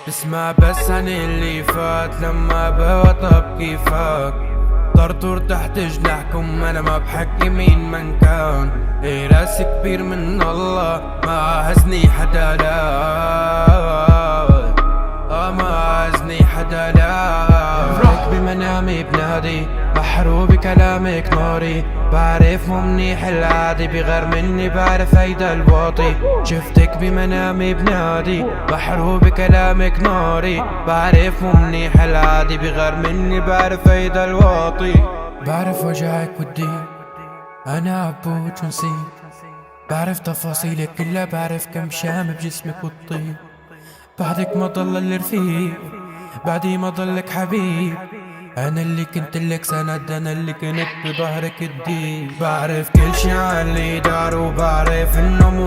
اسمع بس عن اللي فات لما بوطب كيفك طرطور تحت جناحكم. انا ما بحكي مين من كان، ايه راسي كبير من الله ما هزني حدا لا، ما هزني حدا لا. بفرح بمنامي بنادي بحرو بكلامك ناري، بعرف مو منيح العادي بغير مني بعرف هيدا الواطي. شفتك بمنامي بنادي بحرو بكلامك ناري، بعرف مو منيح العادي بغير مني بعرف هيدا الواطي. بعرف وجعك ودي انا عبود شو نسيت، بعرف تفاصيلك كلها، بعرف كم شام بجسمك والطيب. بعدك ما ضل الرفيق، بعدي ما ضلك حبيب. انا اللي كنت لك سند، انا اللي كنت بظهرك الديب. بعرف كل شي عن اللي دار وبعرف انه مو